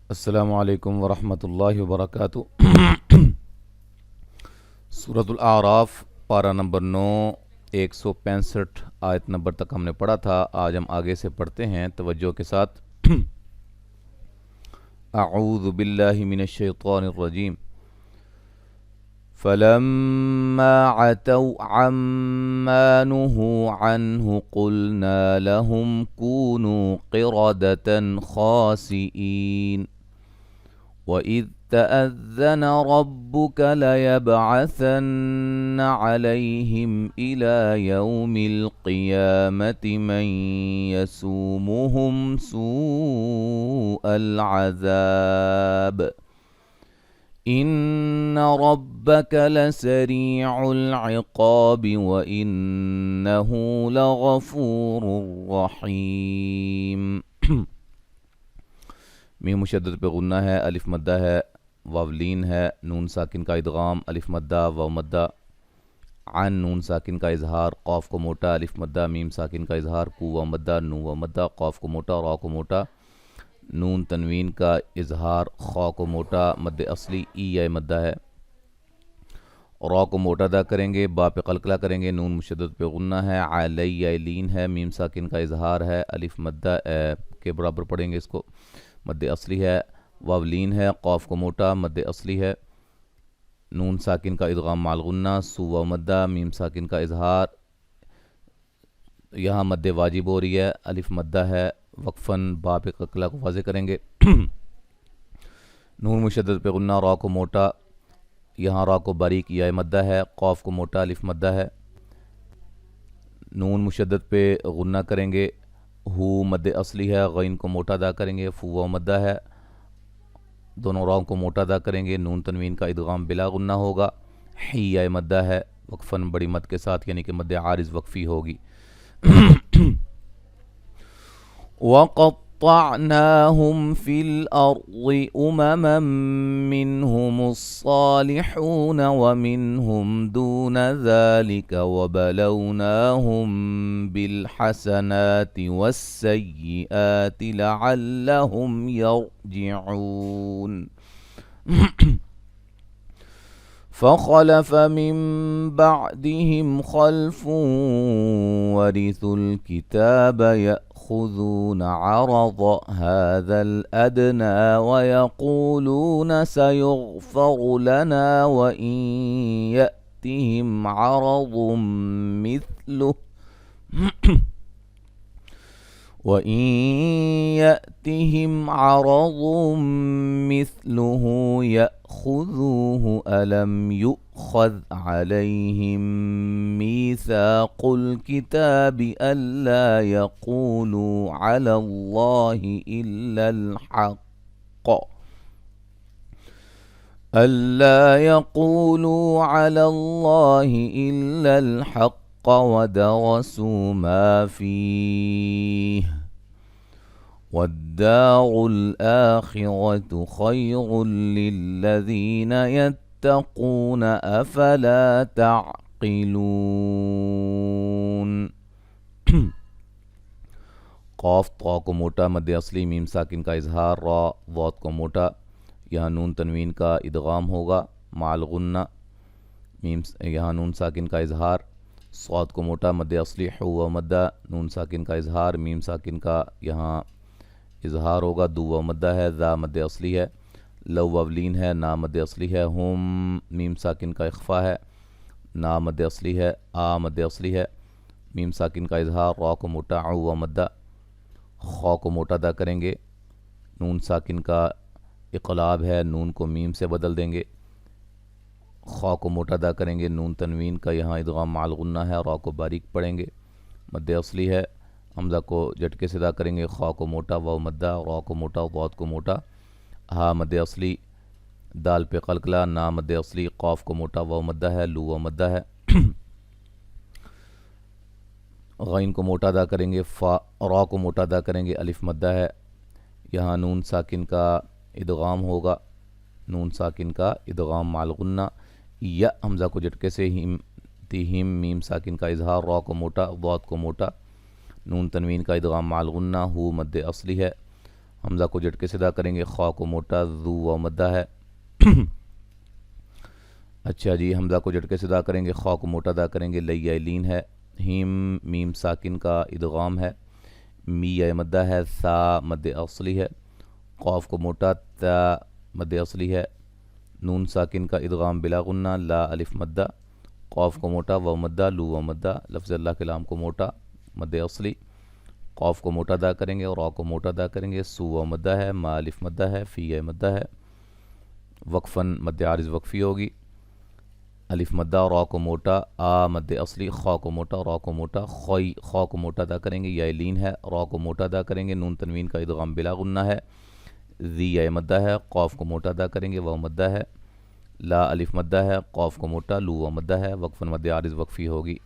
السلام علیکم ورحمۃ اللہ وبرکاتہ۔ سورۃ الاعراف پارہ نمبر 9، 165 آیت نمبر تک ہم نے پڑھا تھا۔ آج ہم آگے سے پڑھتے ہیں توجہ کے ساتھ۔ اعوذ باللہ من الشیطان الرجیم۔ فلما عتوا عما نهوا عنه قلنا لهم كونوا قردة خاسئين وَإِذْ تَأَذَّنَ رَبُّكَ لَيَبْعَثَنَّ عَلَيْهِمْ إِلَى يَوْمِ الْقِيَامَةِ مَنْ يَسُومُهُمْ سُوءَ الْعَذَابِ إِنَّ رَبَّكَ لَسَرِيعُ الْعِقَابِ وَإِنَّهُ لَغَفُورٌ رَحِيمٌ۔ میم مشدد پہ غنہ ہے، الف مدہ ہے، واو لین ہے، نون ساکن کا ادغام، الف مدہ واو مدہ، عن نون ساکن کا اظہار، قاف کو موٹا، الف مدہ میم ساکن کا اظہار، کو واو مدہ نون واو مدہ، قاف کو موٹا را کو موٹا، نون تنوین کا اظہار، خا کو موٹا، مد اصلی ای یا مدہ ہے، را کو موٹا ادا کریں گے، با پہ قلقلہ کریں گے، نون مشدد پہ غنہ ہے، علی یا لین ہے، میم ساکن کا اظہار ہے، الف مدہ کے برابر پڑھیں گے اس کو، مد اصلی ہے، واو لین ہے، قاف کو موٹا، مد اصلی ہے، نون ساکن کا ادغام مع الغنہ، سو واو مدہ، میم ساکن کا اظہار، یہاں مد واجب ہو رہی ہے، الف مدہ ہے، وقفاً با پہ قلقلہ کو واضح کریں گے، نون مشدد پہ غنہ، را کو موٹا، یہاں را کو باریک یا مدہ ہے، قاف کو موٹا، الف مدہ ہے، نون مشدد پہ غنہ کریں گے، ہو مد اصلی ہے، غین کو موٹا ادا کریں گے، فو واو مدہ ہے، دونوں راؤں کو موٹا ادا کریں گے، نون تنوین کا ادغام بلا غنہ ہوگا، حی یا مدہ ہے، وقفاً بڑی مد کے ساتھ، یعنی کہ مد عارض وقفی ہوگی۔ وَقَطَّعْنَاهُمْ فِي الْأَرْضِ أُمَمًا مِّنْهُمُ الصَّالِحُونَ وَمِنْهُمْ دُونَ ذَلِكَ وَبَلَوْنَاهُمْ بِالْحَسَنَاتِ وَالسَّيِّئَاتِ لَعَلَّهُمْ يَرْجِعُونَ۔ فخلف من بعدهم خلف ورثوا الكتاب يأخذون عرض هذا الأدنى ويقولون سيغفر لنا وإن يأتهم عرض مثله يأخذوه ألم يؤخذ عليهم ميثاق الكتاب ألا يقولوا على الله إلا الحق ودرسوا ما فيه والدار الآخرة خير للذين يتقون أفلا تعقلون۔ قاف طا کو موٹا، مد اصلی میم ساکن کا اظہار، را ضاد کو موٹا، یہاں نون تنوین کا ادغام ہوگا مع الغنہ، یہاں نون ساکن کا اظہار، صاد کو موٹا، مد اصلی حو و مدہ، نون ساکن کا اظہار، میم ساکن کا یہاں اظہار ہوگا، دو و مدہ ہے، ذا مد اصلی ہے، لو وولین ہے، نا مد اصلی ہے، ہم میم ساکن کا اخفا ہے، نا مد اصلی ہے، آ مد اصلی ہے، میم ساکن کا اظہار، را کو موٹا، عو و مدہ، خا کو موٹا ادا کریں گے، نون ساکن کا اقلاب ہے، نون کو میم سے بدل دیں گے، خا کو موٹا ادا کریں گے، نون تنوین کا یہاں ادغام مع الغنہ ہے، را کو باریک پڑھیں گے، مد اصلی ہے، حمزہ کو جھٹکے سے ادا کریں گے، خا کو موٹا، واو مدہ، را کو موٹا، ضاد کو موٹا، ہا مد اصلی، دال پہ قلقلہ، نا مد اصلی، قاف کو موٹا، واو مدہ ہے، لو واو مدہ ہے، غین کو موٹا ادا کریں گے، را کو موٹا ادا کریں گے، الف مدہ ہے، یہاں نون ساکن کا ادغام ہوگا، نون ساکن کا ادغام مع الغنہ، یا حمزہ کو جھٹکے سے تیہم میم ساکن کا اظہار، را کو موٹا، ضاد کو موٹا، نون تنوین کا ادغام مع الغنہ، ہو مد اصلی ہے، حمزہ کو جھٹکے سے ادا کریں گے، خا کو موٹا، ذو واو مدہ ہے۔ اچھا جی، حمزہ کو جھٹکے سے ادا کریں گے، خا کو موٹا ادا کریں گے، لیا لین ہے، ہیم میم ساکن کا ادغام ہے، می مدہ ہے، سا مد اصلی ہے، قاف کو موٹا، تا مد اصلی ہے، نون ساکن کا ادغام بلا غنہ، لا الف مدہ، قاف کو موٹا، واو مدہ، لو واو مدہ، لفظ اللہ کلام کو موٹا مد اصلی، قاف کو موٹا ادا کریں گے اور را کو موٹا ادا کریں گے، سو واو مدہ ہے، ما الف مدہ ہے، فی مدہ ہے، وقفاً مد عارض وقفی ہوگی، الف مدہ، را کو موٹا، آ مد اصلی، خا کو موٹا، را کو موٹا، خوئی، خا کو موٹا ادا کریں گے، یا لین ہے، را کو موٹا ادا کریں گے، نون تنوین کا ادغام بلا غنہ ہے، ذی مدہ ہے، قاف کو موٹا ادا کریں گے، واو مدہ ہے، لا الف مدہ ہے، قاف کو موٹا، لو واو مدہ ہے، وقفاً مد عارض وقفی ہوگی۔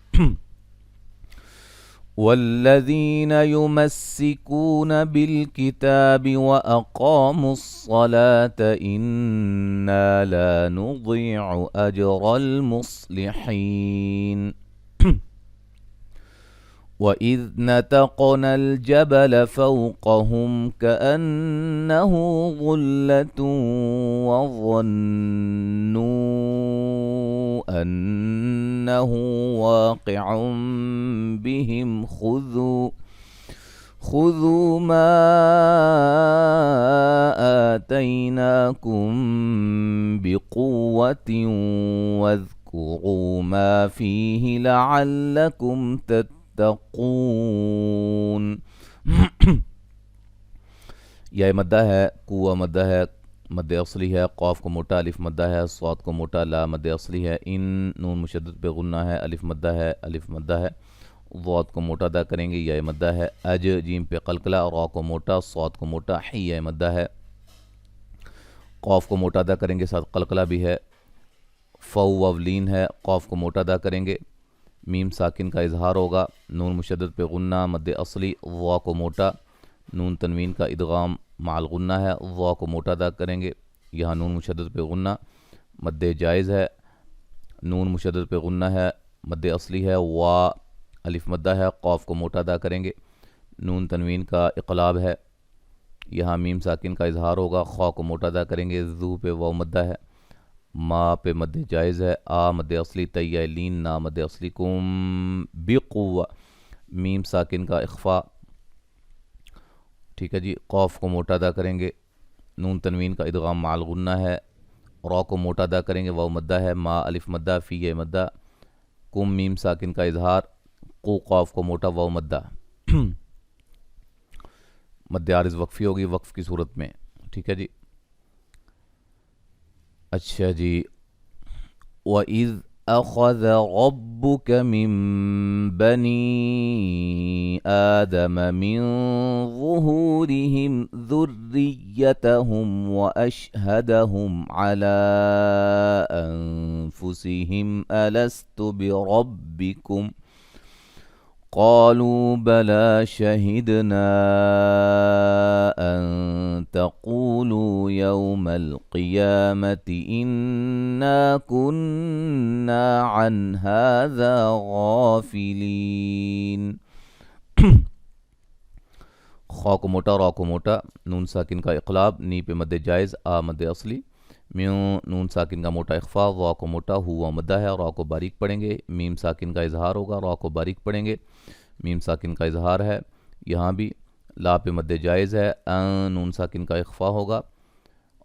والذین یمسکون بالکتاب واقاموا الصلاة انا لا نضیع اجر المصلحین۔ وَإِذْ نَتَقْنَا الْجَبَلَ فَوْقَهُمْ كَأَنَّهُ ظُلَّةٌ وَظَنُّوا أَنَّهُ وَاقِعٌ بِهِمْ خُذُوا مَا آتَيْنَاكُمْ بِقُوَّةٍ وَاذْكُرُوا مَا فِيهِ لَعَلَّكُمْ تتقون۔ یا مدہ ہے، قوہ مدہ ہے، مد اصلی ہے، قاف کو موٹا، الف مدہ ہے، صاد کو موٹا، لا مد اصلی ہے، ان نون مشدد پہ غنہ ہے، الف مدہ ہے، الف مدہ ہے، ضاد کو موٹا ادا کریں گے، یا مدہ ہے، اج جیم پہ قلقلہ، را کو موٹا، صاد کو موٹا، حی مدہ ہے، قاف کو موٹا ادا کریں گے، ساتھ قلقلہ بھی ہے، فو وولین ہے، قاف کو موٹا ادا کریں گے، میم ساکن کا اظہار ہوگا، نون مشدد پہ غنہ، مد اصلی، وا کو موٹا، نون تنوین کا ادغام مع الغنہ ہے، وا کو موٹا ادا کریں گے، یہاں نون مشدد پہ غنہ مد جائز ہے، نون مشدد پہ غنہ ہے، مد اصلی ہے، وا الف مدہ ہے، قاف کو موٹا ادا کریں گے، نون تنوین کا اقلاب ہے، یہاں میم ساکن کا اظہار ہوگا، خا کو موٹا ادا کریں گے، ذو پہ واو مدہ ہے، ما پہ مد جائز ہے، آ مد اصلی، تیہ لین، نا مد اصلی، کم بقوہ، میم ساکن کا اخفا، ٹھیک ہے جی، قاف کو موٹا ادا کریں گے، نون تنوین کا ادغام مع الغنہ ہے، را کو موٹا ادا کریں گے، واو مدہ ہے، ما الف مدہ، فی مدہ، کم میم ساکن کا اظہار، قو قاف کو موٹا، واو مدہ، مد عارض وقفی ہوگی وقف کی صورت میں، ٹھیک ہے جی۔ اچھا جی، وَإِذْ أَخَذَ رَبُّكَ مِنْ بَنِي آدَمَ مِنْ ظُهُورِهِمْ ذُرِّيَّتَهُمْ وَأَشْهَدَهُمْ عَلَىٰ أَنفُسِهِمْ أَلَسْتُ بِرَبِّكُمْ قالوا بلى شهدنا أن تقولوا يوم القيامة إنا كنا عن هذا غافلين۔ خا کو موٹا، را کو موٹا، نون ساکن کا اقلاب، نی پہ مد جائز، آ مد اصلی، میوں نون ساکن کا موٹا اخفا، وا کو موٹا، ہوا مدہ ہے، را کو باریک پڑھیں گے، میم ساکن کا اظہار ہوگا، را کو باریک پڑھیں گے، میم ساکن کا اظہار ہے، یہاں بھی لا پہ مد جائز ہے، نون ساکن کا اخفا ہوگا،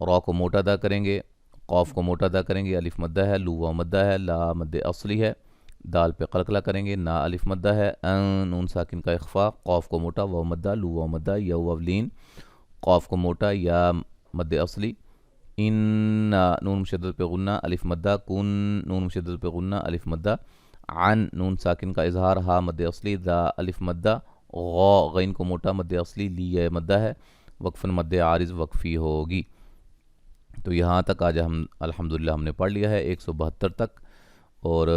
را کو موٹا ادا کریں گے، قاف کو موٹا ادا کریں گے، الف مدہ ہے، لو واو مدہ ہے، لا مد اصلی ہے، دال پہ قلقلہ کریں گے، نا الف مدہ ہے، نون ساکن کا اخفا، قاف کو موٹا، واو مدہ، لو واو مدہ، یا وولین، قاف کو موٹا، یا مد اصلی، ان نون مشدد پہ غنہ، الف مدہ، کن نون مشدد پہ غنہ، الف مدہ، عن نون ساکن کا اظہار، ہا مد اصلی، دا الف مدہ، غا غین کو موٹا، مد اصلی، لی مدہ ہے، وقفاً مد عارض وقفی ہوگی۔ تو یہاں تک آج ہم الحمدللہ ہم نے پڑھ لیا ہے 172 تک، اور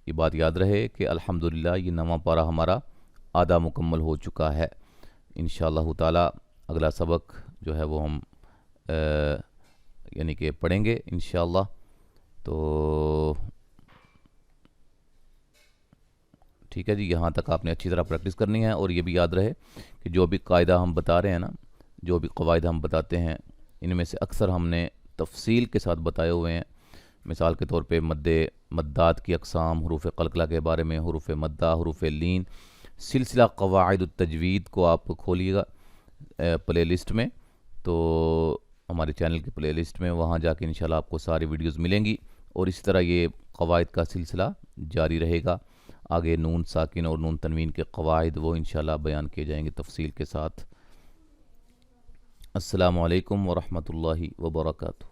یہ بات یاد رہے کہ الحمدللہ یہ نواں پارہ ہمارا آدھا مکمل ہو چکا ہے۔ انشاءاللہ تعالی اگلا سبق جو ہے وہ ہم یعنی کہ پڑھیں گے انشاءاللہ۔ تو ٹھیک ہے جی، یہاں تک آپ نے اچھی طرح پریکٹس کرنی ہے، اور یہ بھی یاد رہے کہ جو بھی قاعدہ ہم بتا رہے ہیں نا، جو بھی قواعد ہم بتاتے ہیں ان میں سے اکثر ہم نے تفصیل کے ساتھ بتائے ہوئے ہیں. مثال کے طور پہ مدات کی اقسام، حروف قلقلہ کے بارے میں، حروف مدہ، حروف لین، سلسلہ قواعد التجوید کو آپ کھولیے گا پلے لسٹ میں، تو ہمارے چینل کی پلے لسٹ میں وہاں جا کے انشاءاللہ آپ کو ساری ویڈیوز ملیں گی. اور اسی طرح یہ قواعد کا سلسلہ جاری رہے گا. آگے نون ساکن اور نون تنوین کے قواعد وہ انشاءاللہ بیان کیے جائیں گے تفصیل کے ساتھ. السلام علیکم ورحمۃ اللہ وبرکاتہ.